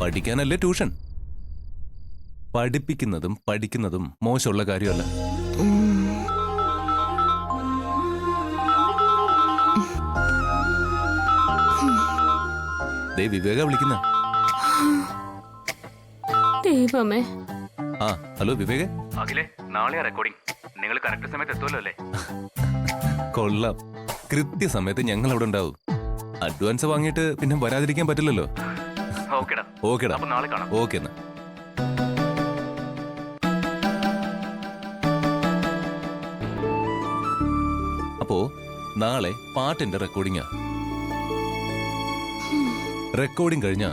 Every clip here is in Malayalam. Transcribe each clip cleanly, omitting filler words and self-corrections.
പഠിക്കാനല്ലേ ട്യൂഷൻ. പഠിപ്പിക്കുന്നതും പഠിക്കുന്നതും മോശമുള്ള കാര്യമല്ല. വിവേക വിളിക്കുന്ന. ദൈവമേ. ആ ഹലോ വിവേക. അഖിലേ, നാളെയാ റെക്കോർഡിംഗ്. നിങ്ങൾ കറക്റ്റ് സമയത്ത് എത്തുമല്ലോ അല്ലേ? കൊള്ളാം. കൃത്യസമയത്ത് ഞങ്ങൾ അവിടെ ഉണ്ടാവും. അഡ്വാൻസ് വാങ്ങിയിട്ട് പിന്നെ വരാതിരിക്കാൻ പറ്റില്ലല്ലോ. ഓക്കേടാ. ഓക്കേടാ, അപ്പൊ നാളെ കാണാം. ഓക്കെ എന്നാ. അപ്പോ നാളെ പാട്ടിന്റെ റെക്കോർഡിംഗാ. റെക്കോർഡിംഗ് കഴിഞ്ഞാ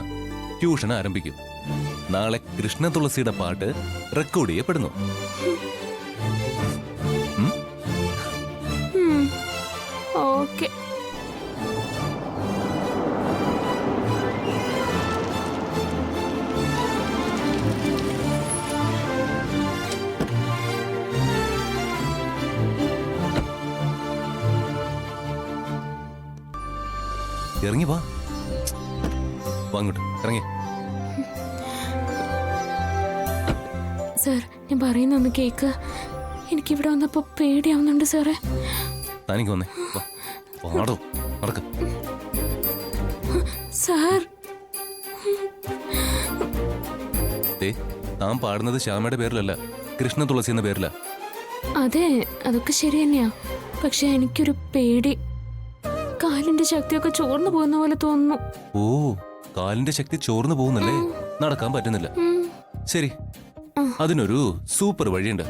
ട്യൂഷൻ ആരംഭിക്കും. നാളെ കൃഷ്ണ തുളസിയുടെ പാട്ട് റെക്കോർഡ് ചെയ്യപ്പെടുന്നു. ഓക്കെ. ഇറങ്ങി വാ, അങ്ങോട്ട് ഇറങ്ങി. സാർ, ഞാൻ പറയുന്നൊന്ന് കേക്ക്. എനിക്കിവിടെ വന്നപ്പോ പേടിയാവുന്നുണ്ട് സാറേ. താനിക്ക് വന്നേ, പാടോ നടക്ക്. സാർ, താൻ പാടുന്നത് ശ്യാമയുടെ പേരിലല്ല, കൃഷ്ണ തുളസി എന്ന പേരില. അതെ, അതൊക്കെ ശരി തന്നെയാ. പക്ഷെ എനിക്കൊരു പേടി. കാലിന്റെ ശക്തിയൊക്കെ ചോർന്നു പോകുന്ന പോലെ തോന്നുന്നു. ഓ, കാലിന്റെ ശക്തി ചോർന്നു പോകുന്നല്ലേ? നടക്കാൻ പറ്റുന്നില്ല. ശരി, അതിനൊരു സൂപ്പർ വഴിയുണ്ട്.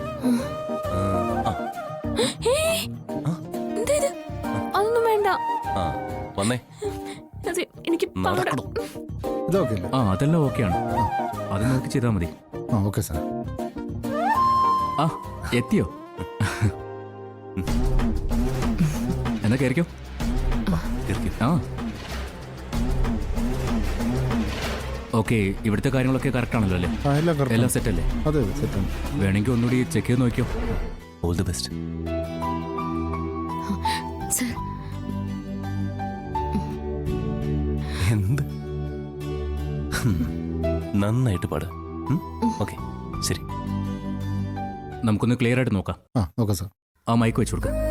അതൊന്നും വേണ്ട. ആ വന്നേ, എനിക്ക് അതെല്ലാം ഓക്കെയാണ്. അത് നോക്കി ചെയ്താൽ മതി. Okay sir. ആ എത്തിയോ? എന്നാ കയറിക്കോ. ആ ഓക്കെ. ഇവിടുത്തെ കാര്യങ്ങളൊക്കെ കറക്റ്റ് ആണല്ലോ അല്ലേ? എല്ലാം സെറ്റ് അല്ലേ? അതെ, സെറ്റാണ്. വേണമെങ്കിൽ ഒന്നുകൂടി ചെക്ക് ചെയ്ത് നോക്കിയോ. All the best. എന്ത് നന്നായിട്ട് പാട്. ഓക്കെ ശരി, നമുക്കൊന്ന് ക്ലിയർ ആയിട്ട് നോക്കാം. നോക്കാം സാർ. ആ മൈക്ക് വെച്ചു കൊടുക്കാം.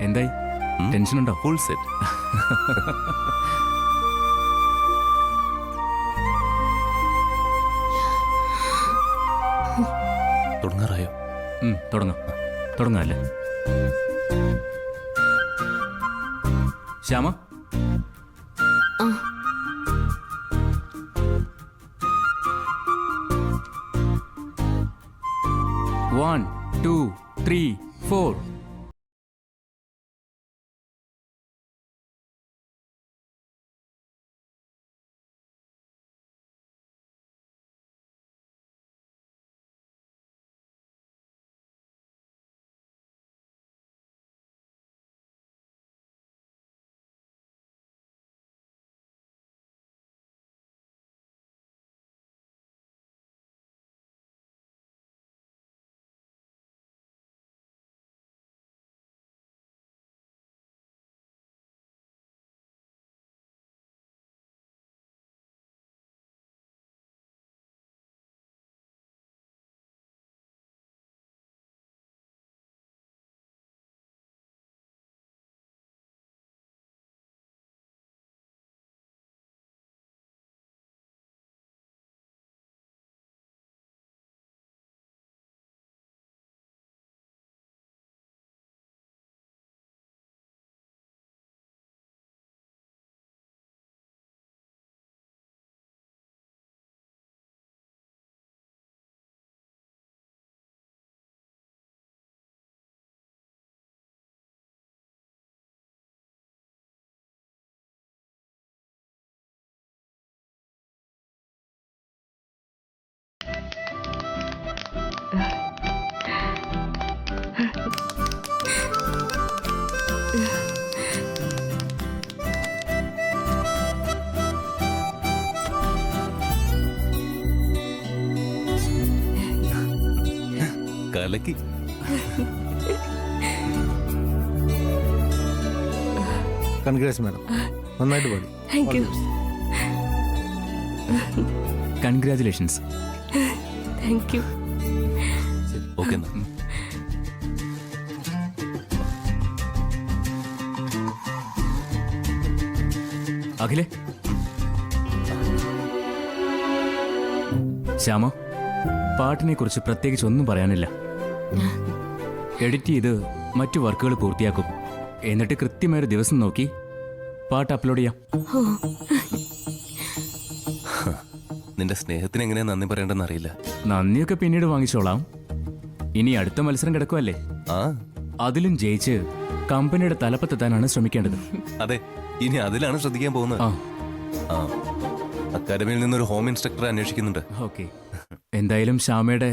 എന്തായി, ടെൻഷൻ ഉണ്ടോ? Full set. തുടങ്ങാറായോ? തുടങ്ങാല്ലേ? ശ്യാമ, One, 2, 3, 4. കലക്കി. കൺഗ്രാറ്റ്സ് മാഡം, നന്നായിട്ട് പാടി. Thank you. Congratulations. Thank you. Okay എന്നാ. അഖിലേ, ശ്യാമ, പാട്ടിനെ കുറിച്ച് പ്രത്യേകിച്ച് ഒന്നും പറയാനില്ല. എഡിറ്റ് ചെയ്ത് മറ്റു വർക്കുകൾ പൂർത്തിയാക്കും. എന്നിട്ട് കൃത്യമായൊരു ദിവസം നോക്കി പാട്ട് അപ്ലോഡ് ചെയ്യാം. ഓ, നിന്റെ സ്നേഹത്തിന് എങ്ങനെയാ നന്ദി പറയേണ്ടെന്ന് അറിയില്ല. നന്ദിയൊക്കെ പിന്നീട് വാങ്ങിച്ചോളാം. ഇനി അടുത്ത മത്സരം കിടക്കുമല്ലേ, ആ അതിലും ജയിച്ച് കമ്പനിയുടെ തലപ്പത്തെത്താനാണ് ശ്രമിക്കേണ്ടത്. അതെ, ഇനി അതിലാണ് ശ്രദ്ധിക്കാൻ പോകുന്നത്. ആ, ആ അക്കാദമിയിൽ നിന്നൊരു ഹോം ഇൻസ്ട്രക്ടറെ അന്വേഷിക്കുന്നുണ്ട്. ഓക്കെ. എന്തായാലും ശ്യാമയുടെ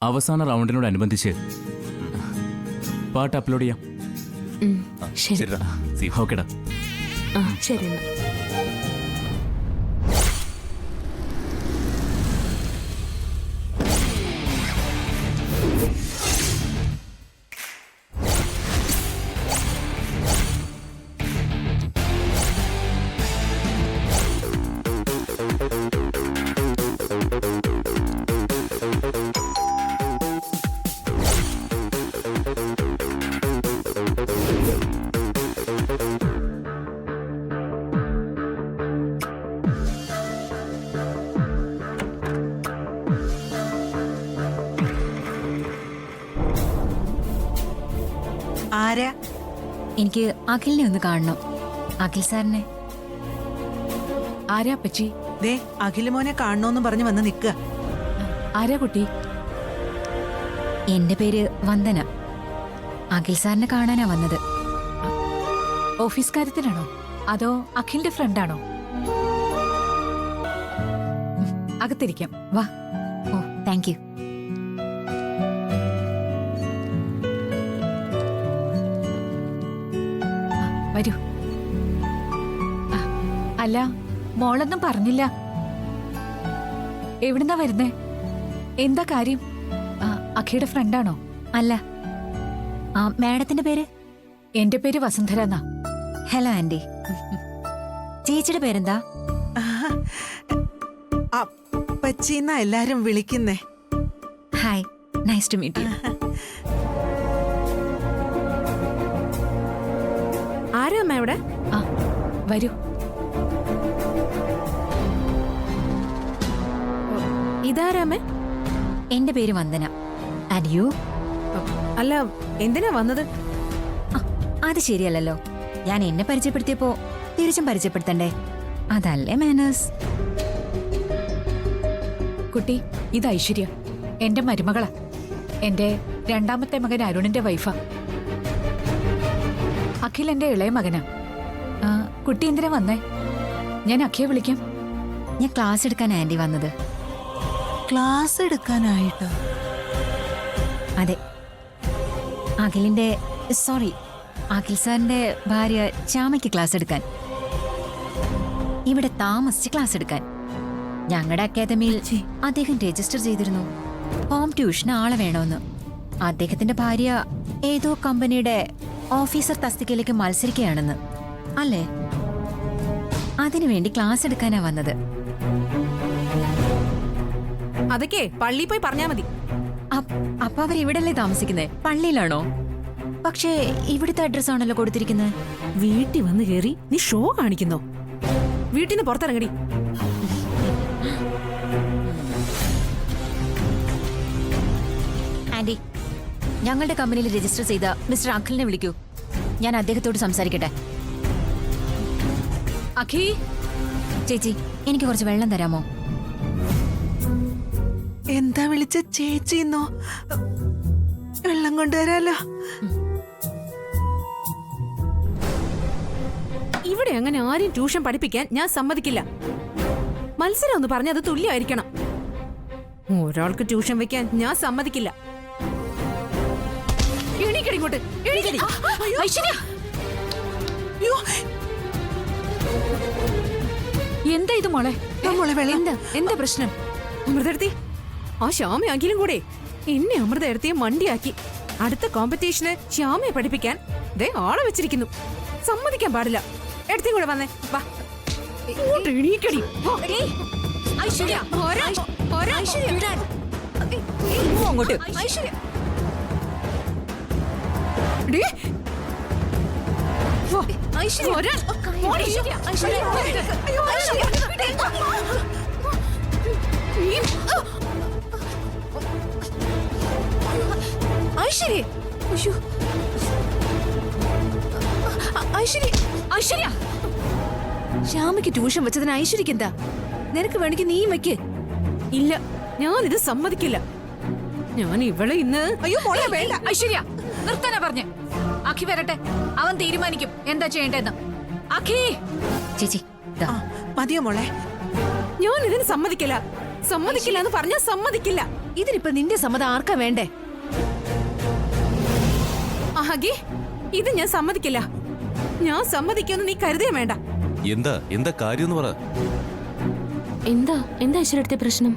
അവസാന റൗണ്ടിനോടനുബന്ധിച്ച് പാട്ട് അപ്ലോഡ് ചെയ്യാം. ആ, ശരി. ശരിടാ. See you. ഓക്കെടാ. ആ ശരി എന്നാ. ആരാ? എനിക്ക് അഖിലിനെ ഒന്ന് കാണണം. അഖിൽ സാറിനെ. ആരാ അപ്പച്ചി? ദേ അഖില് മോനെ കാണണോന്ന് പറഞ്ഞു വന്ന് നിക്ക. ആരാ കുട്ടി? എന്റെ പേര് വന്ദന. അഖിൽ സാറിനെ കാണാനാ വന്നത്. ഓഫീസ് കാര്യത്തിലാണോ അതോ അഖിലിന്റെ ഫ്രണ്ടാണോ? അകത്തിരിക്കാം, വാ. ഓ, താങ്ക് യു. വരൂ. ആ, അല്ല, മോളൊന്നും പറഞ്ഞില്ല. എവിടുന്നാ വരുന്നേ? എന്താ കാര്യം? അഖിയുടെ ഫ്രണ്ടാണോ? അല്ല. ആ, മാഡത്തിന്റെ പേര്? എന്റെ പേര് വസുന്ധര എന്നാ. Hello aunty. ചേച്ചിയുടെ പേരെന്താ? അപ്പച്ചിന്നാ എല്ലാരും വിളിക്കുന്നേ. Hi, nice to meet you. ആരാ അമ്മ ഇവിടെ? ആ, വരൂ. ഇതാരാമേ? എന്റെ പേര് വന്ദന. And you? അല്ല, എന്തിനാ വന്നത്? അത് ശരിയല്ലല്ലോ. ഞാൻ എന്നെ പരിചയപ്പെടുത്തിയപ്പോ തിരിച്ചും പരിചയപ്പെടുത്തണ്ടേ? അതല്ലേ മാനേഴ്സ്. കുട്ടി, ഇത് ഐശ്വര്യ, എന്റെ മരുമകളാ. എന്റെ രണ്ടാമത്തെ മകൻ അരുണിന്റെ വൈഫാ. അഖിൽ എന്റെ ഇളയ മകനാ. കുട്ടി എന്തിനാ വന്നേ? ഞാൻ അഖിയെ വിളിക്കാം. ഞാൻ ക്ലാസ് എടുക്കാൻ ആന്റി വന്നത്. ക്ലാസ് എടുക്കാനായിട്ടോ? അതെ, അഖിലിന്റെ സോറി അഖിൽ സാറിന്റെ ഭാര്യ ശ്യാമയ്ക്ക് ക്ലാസ് എടുക്കാൻ. ഇവിടെ താമസിച്ച് ക്ലാസ് എടുക്കാൻ. ഞങ്ങളുടെ അക്കാദമിയിൽ അദ്ദേഹം രജിസ്റ്റർ ചെയ്തിരുന്നു. ഹോം ട്യൂഷന് ആളെ വേണമെന്ന്. അദ്ദേഹത്തിന്റെ ഭാര്യ ഏതോ കമ്പനിയുടെ ഓഫീസർ തസ്തികയിലേക്ക് മത്സരിക്കുകയാണെന്ന്. അല്ലേ? അതിനുവേണ്ടി ക്ലാസ് എടുക്കാനാ വന്നത്. അതൊക്കെ പള്ളിയിൽ പോയി പറഞ്ഞാ മതി. അപ്പൊ അവരിവിടല്ലേ താമസിക്കുന്നേ? പള്ളിയിലാണോ? പക്ഷേ ഇവിടുത്തെ അഡ്രസ് ആണല്ലോ കൊടുത്തിരിക്കുന്നത്. വീട്ടിൽ വന്ന് കേറി നീ ഷോ കാണിക്കുന്നോ? വീട്ടിൽ നിന്ന് പുറത്തിറങ്ങടി. ആന്റി, ഞങ്ങളുടെ കമ്പനിയിൽ രജിസ്റ്റർ ചെയ്ത മിസ്റ്റർ അഖിലിനെ വിളിക്കൂ. ഞാൻ അദ്ദേഹത്തോട് സംസാരിക്കട്ടെ. അഖി, ചേച്ചി, എനിക്ക് കുറച്ച് വെള്ളം തരാമോ? എന്താ വിളിച്ച ചേച്ചിന്നോ? വെള്ളം കൊണ്ടുവരാലോ. ഇവിടെ അങ്ങനെ ആരും ട്യൂഷൻ പഠിപ്പിക്കാൻ ഞാൻ സമ്മതിക്കില്ല. മത്സരം ഒന്ന് പറഞ്ഞത് തുല്യമായിരിക്കണം. ഒരാൾക്ക് ട്യൂഷൻ വെക്കാൻ ഞാൻ സമ്മതിക്കില്ല. എണീക്കടി ഇങ്ങോട്ട്, എണീക്കടി. ഐശ്വര്യ, അയ്യോ, എന്താ ഇത് മോളെ? മോളെ വെള്ളം. എന്താ പ്രശ്നം? അമൃതെടുത്തി ആ ശ്യാമയാങ്കിലും കൂടെ എന്നെ അമൃതെടുത്തിയെ മണ്ടിയാക്കി. അടുത്ത കോമ്പറ്റീഷന് ശ്യാമയെ പഠിപ്പിക്കാൻ ദേ ആളെ വെച്ചിരിക്കുന്നു. സമ്മതിക്കാൻ പാടില്ല. എടുത്തി കൂടെ വന്നേ, വാ. ഇങ്ങോട്ട് എണീക്കടി. വാ. ഐശ്വര്യ അങ്ങോട്ട്. ഡി. വാ. ഒരാൾ. ഓടി. അയ്യോ, നീ. ഐശ്വര്യ ഐശ്വര്യ ശ്യാമയ്ക്ക് ട്യൂഷൻ വെച്ചതിന് ഐശ്വര്യക്ക് എന്താ? നിനക്ക് വേണമെങ്കിൽ നീ വെക്ക്. ഇല്ല, ഞാനിത് സമ്മതിക്കില്ല. ഞാൻ ഇവളെ ഇന്ന്. അയ്യോ മോളെ വേണ്ട. ഐശ്വര്യ നിർത്താനാ പറഞ്ഞ്. അഖി വരട്ടെ, അവൻ തീരുമാനിക്കും എന്താ ചെയ്യേണ്ടതെന്ന്. അഖി ചേച്ചി ദാ. ആ, മതിയോ മോളെ? ഞാൻ ഇതിന് സമ്മതിക്കില്ല. സമ്മതിക്കില്ല എന്ന് പറഞ്ഞാൽ സമ്മതിക്കില്ല. ഇതിനിപ്പോ നിന്റെ സമ്മതം ആർക്കാ വേണ്ടേ? അഹഗി, ഇത് ഞാൻ സമ്മതിക്കില്ല. ഞാൻ സമ്മതിക്കുമെന്ന് നീ കരുതേ വേണ്ട. എന്താ കാര്യം എന്ന് പറ. എന്താ ഐശ്വര്യത്തെ പ്രശ്നം?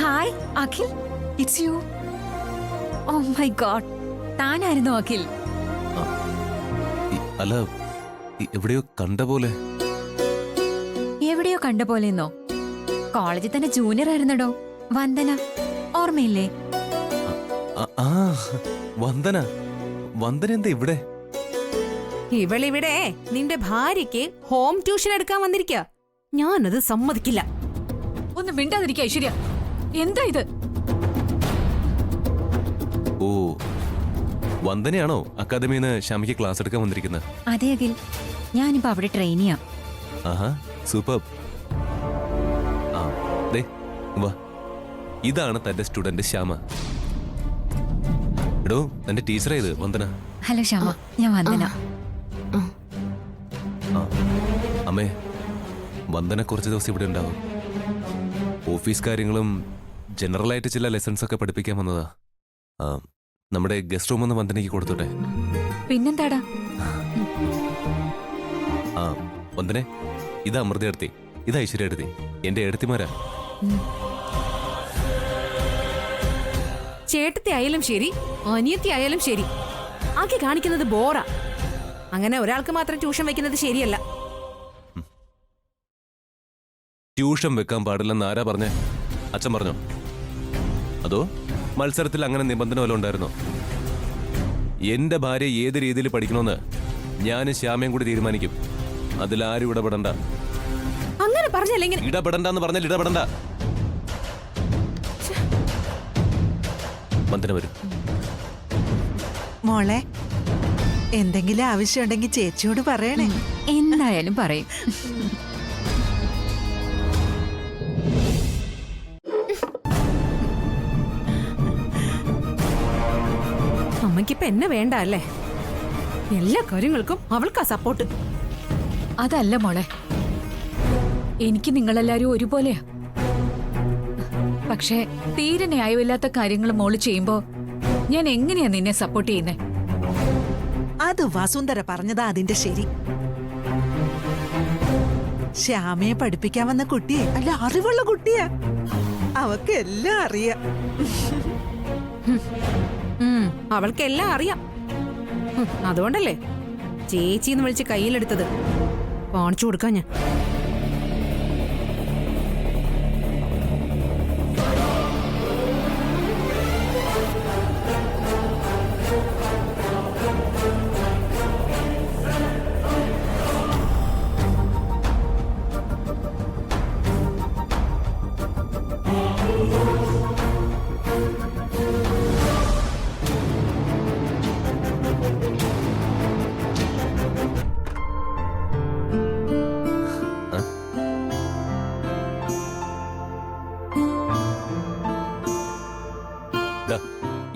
Hi Akhil, it's you. Oh my god, താനായിരുന്നു അഖിൽ. അല്ല, എവിടെയോ കണ്ട പോലെ. എവിടെയോ കണ്ട പോലെന്നോ? കോളേജിൽ തന്നെ ജൂനിയർ ആയിരുന്നടോ, വന്ദന. ഓർമ്മയില്ലേ? ആ, വന്ദന എന്താ ഇവിടെ? ഇവളിവിടെ നിന്റെ ഭാര്യയ്ക്ക് ഹോം ട്യൂഷൻ എടുക്കാൻ വന്നിരിക്കുക. ഞാനത് സമ്മതിക്കില്ല. ഒന്ന് മിണ്ടാതിരിക്കുക ഐശ്വര്യ. എന്താ ഇത്? ഓ, വന്ദനയാണോ അക്കാദമിന്ന് ശ്യാമയ്ക്ക് ക്ലാസ് എടുക്കാൻ വന്നിരിക്കുന്നത്? അതെ അഖിൽ, ഞാനിപ്പോ അവിടെ ട്രെയിനിയാ. ആഹാ, സൂപ്പർ. ആ, ദേ വാ. ഇതാണ് തന്റെ സ്റ്റുഡന്റ് ശ്യാമ. എടോ, തന്റെ ടീച്ചറാ ഇത്, വന്ദന. ഹലോ ശ്യാമ, ഞാൻ വന്ദന. ആ, അമ്മേ, വന്ദന കുറച്ച് ദിവസം ഇവിടെ ഉണ്ടാവും. ഓഫീസ് കാര്യങ്ങളും ജനറലായിട്ട് ചില ലെസൺസ് ഒക്കെ പഠിപ്പിക്കാൻ വന്നതാ. ആ, നമ്മുടെ ഗസ്റ്റ് റൂം ഒന്ന് വന്ദനയ്ക്ക് കൊടുത്തോട്ടെ. പിന്നെന്താടാ? ആ, വന്ദനെ, ഇത് അമൃത എടുത്തി, ഇത് ഐശ്വര്യ എടുത്തി, എന്റെ എടുത്തിമാരാ. ചേട്ടത്തി ആയാലും ശരി, അനിയത്തി ആയാലും ശരി, ആക്കി കാണിക്കുന്നത് ബോറാ. അങ്ങനെ ഒരാൾക്ക് മാത്രം ട്യൂഷൻ വെക്കുന്നത് ശരിയല്ല. ട്യൂഷൻ വെക്കാൻ പാടില്ലെന്ന് ആരാ പറഞ്ഞേ? അച്ഛൻ പറഞ്ഞോ? അതോ മത്സരത്തിൽ അങ്ങനെ നിബന്ധന വല്ലതും ഉണ്ടായിരുന്നോ? എന്റെ ഭാര്യ ഏത് രീതിയിൽ പഠിക്കണമെന്ന് ഞാനും ശ്യാമയും കൂടി തീരുമാനിക്കും. അതിലാരും ഇടപെടണ്ട. അങ്ങനെ പറഞ്ഞല്ലെങ്കിൽ ഇടപെടണ്ടെന്ന് പറഞ്ഞാൽ ഇടപെടണ്ട. വന്ദന വരും. മോളെ, എന്തെങ്കിലും ആവശ്യമുണ്ടെങ്കിൽ ചേച്ചിയോട് പറയണേ. എന്തായാലും പറയും. അമ്മയ്ക്കിപ്പൊ എന്നെ വേണ്ട അല്ലേ? എല്ലാ കാര്യങ്ങൾക്കും അവൾക്കാ സപ്പോർട്ട്. അതല്ല മോളെ, എനിക്ക് നിങ്ങളെല്ലാരും ഒരുപോലെയാ. പക്ഷേ തീരെ ന്യായമില്ലാത്ത കാര്യങ്ങൾ മോള് ചെയ്യുമ്പോ ഞാൻ എങ്ങനെയാ നിന്നെ സപ്പോർട്ട് ചെയ്യുന്നേ? അത് വസുന്ധര പറഞ്ഞതാ അതിന്റെ ശരി. ശ്യാമയെ പഠിപ്പിക്കാൻ വന്ന കുട്ടിയെ അല്ല, അറിവുള്ള കുട്ടിയാ. അവക്ക് എല്ലാം അറിയാം. അവൾക്കെല്ലാം അറിയാം. അതുകൊണ്ടല്ലേ ചേച്ചിന്ന് വിളിച്ച് കയ്യിലെടുത്തത്. കാണിച്ചു കൊടുക്കാൻ ഞാൻ.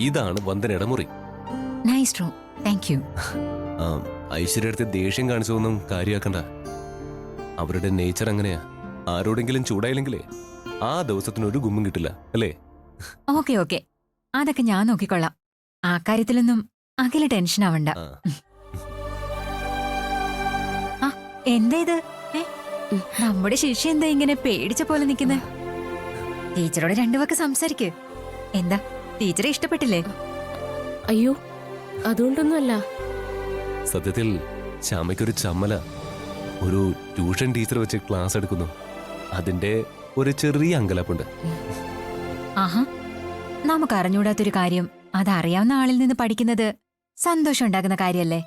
ഇതാണ് വന്ദനയുടെ മുറി. Nice room, thank you. Aishwarya അടുത്ത് ദേഷ്യം കാണിച്ചതൊന്നും കാര്യമാക്കണ്ട. അവരുടെ നേച്ചർ അങ്ങനെയാ. ആരോടെങ്കിലും ചൂടായില്ലെങ്കിലേ ആ ദിവസത്തിന് ഒരു ഗുമ്മും കിട്ടില്ല, അല്ലേ? ഓക്കെ ഓക്കെ, അതൊക്കെ ഞാൻ നോക്കിക്കൊള്ളാം. ആ കാര്യത്തിലൊന്നും അഖില ടെൻഷൻ ആവണ്ട. ആ. ആ എന്താ ഇത്? ഏ? നമ്മുടെ ശിഷ്യ എന്താ ഇങ്ങനെ പേടിച്ച പോലെ നിൽക്കുന്നേ? ടീച്ചറോട് രണ്ടു വാക്ക് സംസാരിക്ക്. എന്താ ടീച്ചറെ ഇഷ്ടപ്പെട്ടില്ലേ? അയ്യോ അതുകൊണ്ടൊന്നുമല്ല. സത്യത്തിൽ ശ്യാമയ്ക്കൊരു ചമ്മല. ഒരു ട്യൂഷൻ ടീച്ചർ വെച്ച് ക്ലാസ് എടുക്കുന്നു, അതിന്റെ ഒരു ചെറിയ അങ്കലാപ്പുണ്ട്. ആഹാ, നമുക്ക് അറിഞ്ഞൂടാത്തൊരു കാര്യം അതറിയാവുന്ന ആളിൽ നിന്ന് പഠിക്കുന്നത് സന്തോഷം ഉണ്ടാക്കുന്ന കാര്യല്ലേ?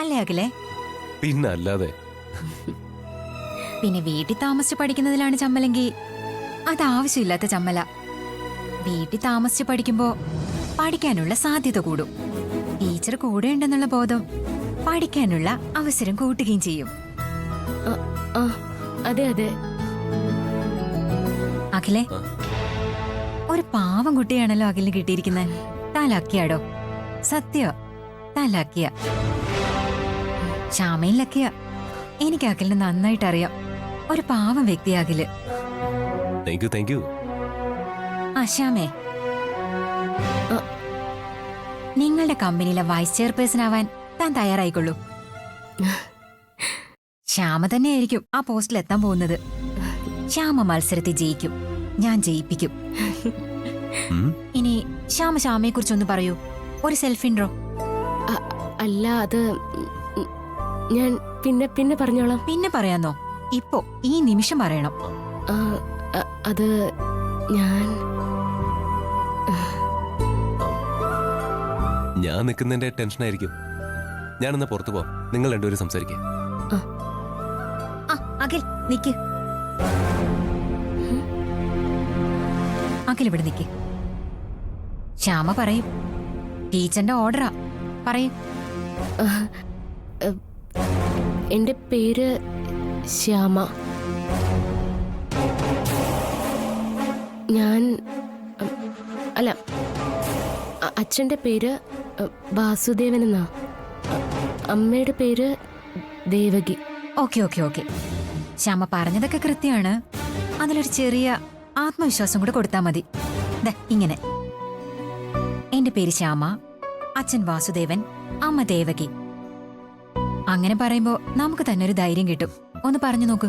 അല്ലേ അഖിലേ? പിന്നെ അല്ലാതെ. പിന്നെ വീട്ടിൽ താമസിച്ച് പഠിക്കുന്നതിലാണ് ചമ്മലെങ്കിൽ അത് ആവശ്യമില്ലാത്ത ചമ്മല. വീട്ടിൽ താമസിച്ച് പഠിക്കുമ്പോ പഠിക്കാനുള്ള സാധ്യത കൂടും. ടീച്ചർ കൂടെ ഉണ്ടെന്നുള്ള ബോധം പഠിക്കാനുള്ള അവസരം കൂട്ടുകയും ചെയ്യും. ആ അതെ അതെ. അഖിലേ, ആ. ഒരു പാവം കുട്ടിയാണല്ലോ അഖിലിന് കിട്ടിയിരിക്കുന്നത്. താലാക്കിയാടോ? സത്യോ? താലാക്കിയ ശ്യാമയിൽ ലക്കിയ. എനിക്ക് അഖിലിന് നന്നായിട്ട് അറിയാം. ഒരു പാവം വ്യക്തിയാ Akhil. Thank you, thank you. ആ ശ്യാമേ, ആ. നിങ്ങളുടെ കമ്പനിയിലെ വൈസ് ചെയർപേഴ്സൺ ആവാൻ താൻ തയ്യാറായിക്കൊള്ളൂ. ശ്യാമ തന്നെയായിരിക്കും ആ പോസ്റ്റിൽ എത്താൻ പോകുന്നത്. ശ്യാമ മത്സരത്തിൽ ജയിക്കും, ഞാൻ ജയിപ്പിക്കും. ഉം. ഇനി ശ്യാമയെ കുറിച്ചൊന്ന് പറയൂ, ഒരു സെൽഫ് ഇൻട്രോ. അല്ല അത് ഞാൻ പിന്നെ പിന്നെ പറഞ്ഞോളാം. പിന്നെ പറയാന്നോ? ഇപ്പോ ഈ നിമിഷം പറയണം. ആ, അത് ഞാൻ നിൽക്കുന്നതിന്റെ ടെൻഷനായിരിക്കും. ഞാനെന്നാ പുറത്തു പോവാം, നിങ്ങൾ രണ്ടുപേരും സംസാരിക്കേ. ആ അഖിൽ നിക്ക്. അഖിൽ ഇവിടെ നിക്ക്. ശ്യാമ പറയും. ടീച്ചറിന്റെ ഓർഡറാ, പറയും. എന്റെ പേര് ശ്യാമ. ഞാൻ അല്ല, അച്ഛന്റെ പേര് വാസുദേവൻ എന്നാ. അമ്മയുടെ പേര് Devaki. Okay okay okay, Shyama പറഞ്ഞതൊക്കെ കൃത്യമാണ്. അതിലൊരു ചെറിയ ആത്മവിശ്വാസം കൂടെ കൊടുത്താൽ മതി. ദേ ഇങ്ങനെ: എന്റെ പേര് ശ്യാമ, അച്ഛൻ വാസുദേവൻ, അമ്മ ദേവകി. അങ്ങനെ പറയുമ്പോ നമുക്ക് തന്നെ ഒരു ധൈര്യം കിട്ടും. ഒന്ന് പറഞ്ഞു നോക്ക്.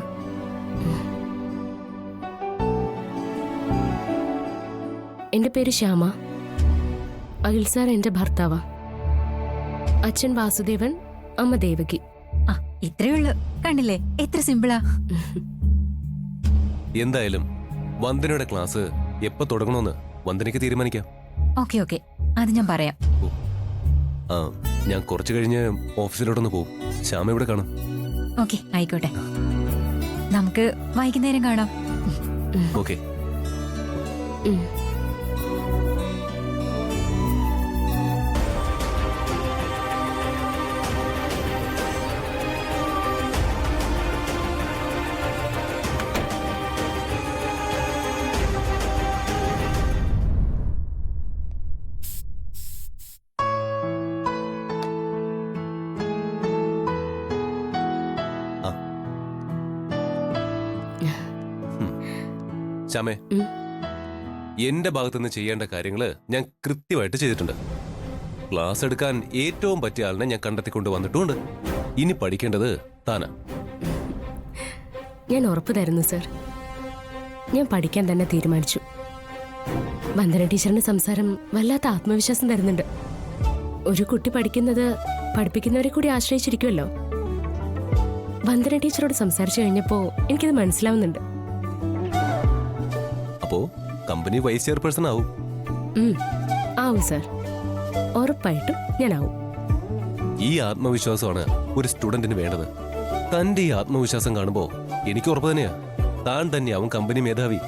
എന്റെ പേര് ശ്യാമ. അഖിൽ സാർ എന്റെ ഭർത്താവാ. അച്ഛൻ വാസുദേവൻ, അമ്മ ദേവകി. ആ ഇത്രയേ ഉള്ളൂ. കണ്ടില്ലേ എത്ര സിമ്പിളാ. എന്തായാലും വന്ദനയുടെ ക്ലാസ് എപ്പോ തുടങ്ങണമെന്ന് വന്ദനയ്ക്ക് തീരുമാനിക്കാം. ഓക്കെ ഓക്കെ, അത് ഞാൻ പറയാം. ആ, ഞാൻ കുറച്ചു കഴിഞ്ഞ് ഓഫീസിലോട്ടൊന്ന് പോകും. ശ്യാമ ഇവിടെ കാണും. ഓക്കെ ആയിക്കോട്ടെ, നമുക്ക് വൈകുന്നേരം കാണാം. ഓക്കെ. ശ്യാമേ, എന്റെ ഭാഗത്തുനിന്ന് ചെയ്യേണ്ട കാര്യങ്ങള് ഞാൻ കൃത്യമായിട്ട് ചെയ്തിട്ടുണ്ട്. ക്ലാസ് എടുക്കാൻ ഏറ്റവും പറ്റിയ ആളിനെ ഞാൻ കണ്ടെത്തിക്കൊണ്ട് വന്നിട്ടുമുണ്ട്. ഇനി പഠിക്കേണ്ടത് താനാ. ഞാൻ ഉറപ്പ് തരുന്നു സർ, ഞാൻ പഠിക്കാൻ തന്നെ തീരുമാനിച്ചു. വന്ദന ടീച്ചറിന്റെ സംസാരം വല്ലാത്ത ആത്മവിശ്വാസം തരുന്നുണ്ട്. ഒരു കുട്ടി പഠിക്കുന്നത് പഠിപ്പിക്കുന്നവരെ കൂടി ആശ്രയിച്ചിരിക്കുമല്ലോ. വന്ദന ടീച്ചറോട് സംസാരിച്ചു കഴിഞ്ഞപ്പോ എനിക്കത് മനസ്സിലാവുന്നുണ്ട്. അപ്പോ കമ്പനി വൈസ് ചെയർപേഴ്സൺ ആവും. ആവും സർ, ഉറപ്പായിട്ടും ഞാനാവും. ഈ ആത്മവിശ്വാസമാണ് ഒരു സ്റ്റുഡന്റിന് വേണ്ടത്. തന്റെ ഈ ആത്മവിശ്വാസം കാണുമ്പോ എനിക്ക് ഉറപ്പ് തന്നെയാ താൻ തന്നെയാവും കമ്പനി മേധാവി.